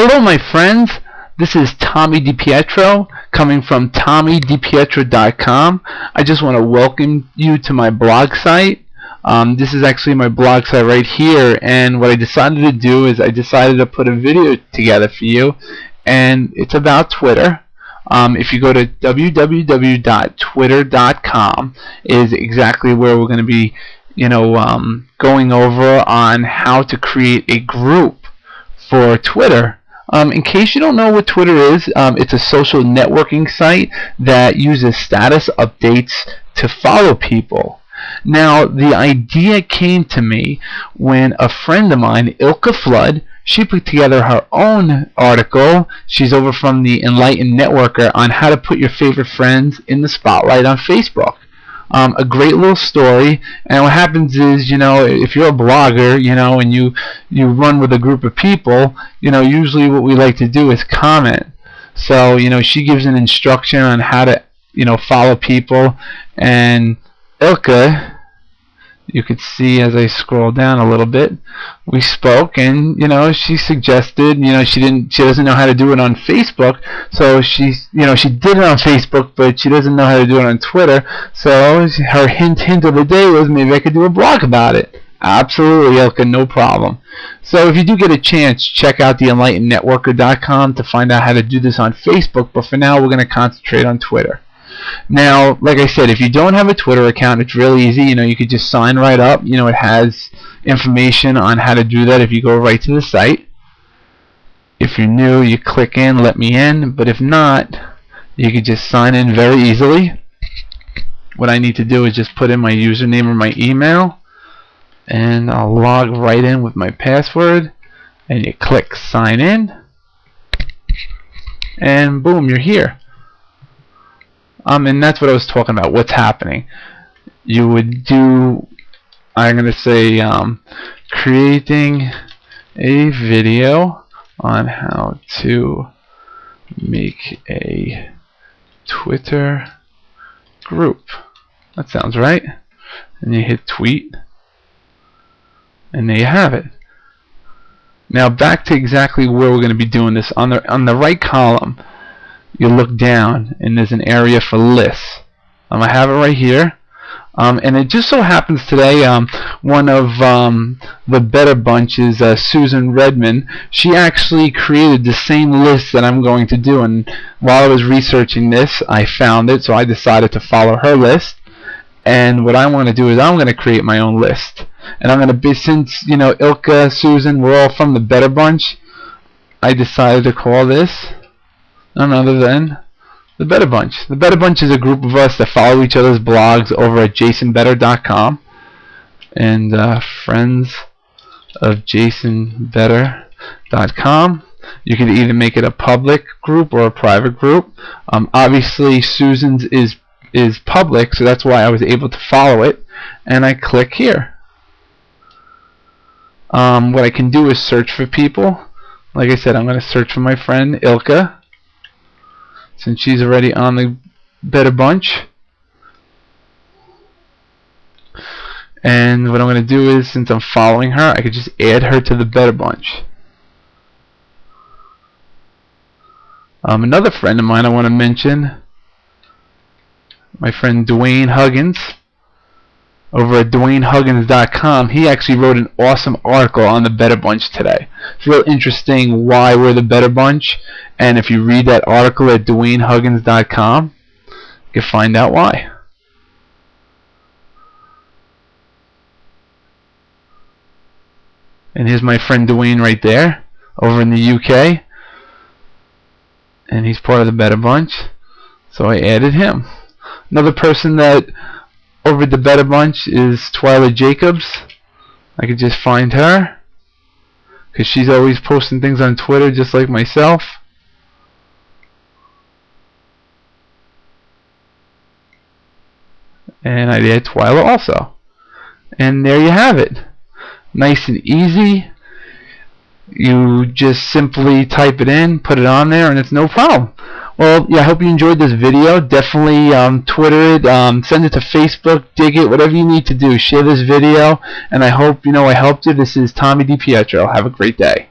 Hello my friends, this is Tommy DiPietro coming from TommyDiPietro.com. I just want to welcome you to my blog site. This is actually my blog site right here, and what I decided to do is I decided to put a video together for you, and it's about Twitter. If you go to www.twitter.com is exactly where we're going to be going over on how to create a group for Twitter. In case you don't know what Twitter is, it's a social networking site that uses status updates to follow people. Now, the idea came to me when a friend of mine, Ilka Flood, she put together her own article. She's over from the Enlightened Networker on how to put your favorite friends in the spotlight on Facebook. A great little story, and what happens is, if you're a blogger, and you run with a group of people, usually what we like to do is comment. So, she gives an instruction on how to, follow people, and Ilka, you could see as I scroll down a little bit, we spoke, and she suggested, she doesn't know how to do it on Facebook, so she did it on Facebook, but she doesn't know how to do it on Twitter. So her hint of the day was maybe I could do a blog about it. Absolutely, Ilka, no problem. So if you do get a chance, check out the EnlightenedNetworker.com to find out how to do this on Facebook. But for now, we're going to concentrate on Twitter. Now, like I said, if you don't have a Twitter account, it's really easy. You could just sign right up. It has information on how to do that if you go right to the site. If you're new, you click in, let me in. But if not, you could just sign in very easily. What I need to do is just put in my username or my email, and I'll log right in with my password, and you click sign in, and boom, you're here. And that's what I was talking about, what's happening. You would do, I'm going to say, creating a video on how to make a Twitter group. That sounds right. And you hit tweet, and there you have it. Now back to exactly where we're going to be doing this. On the right column, you look down, and there's an area for lists. I have it right here. And it just so happens today, one of the Better Bunches, Susan Redman, she actually created the same list that I'm going to do. And while I was researching this, I found it, so I decided to follow her list. And what I want to do is I'm going to create my own list. And I'm going to be, since, Ilka, Susan, we're all from the Better Bunch, I decided to call this none other than the Better Bunch. The Better Bunch is a group of us that follow each other's blogs over at jasonbetter.com, and friends of jasonbetter.com. You can either make it a public group or a private group. Obviously Susan's is public, so that's why I was able to follow it, and I click here. What I can do is search for people. Like I said, I'm going to search for my friend Ilka, since she's already on the Better Bunch. And what I'm going to do is, since I'm following her, I could just add her to the Better Bunch. Another friend of mine I want to mention, my friend Dwayne Huggins, over at DwayneHuggins.com. He actually wrote an awesome article on the Better Bunch today. It's real interesting why we're the Better Bunch, and if you read that article at DwayneHuggins.com, you can find out why. And here's my friend Dwayne right there, over in the UK, and he's part of the Better Bunch, so I added him. Another person that over the Better Bunch is Twyla Jacobs. I could just find her, because she's always posting things on Twitter just like myself. And I add Twyla also. And there you have it. Nice and easy. You just simply type it in, put it on there, and it's no problem. Well, yeah, I hope you enjoyed this video. Definitely Twitter it, send it to Facebook, dig it, whatever you need to do. Share this video, and I hope I helped you. This is Tommy DiPietro. Have a great day.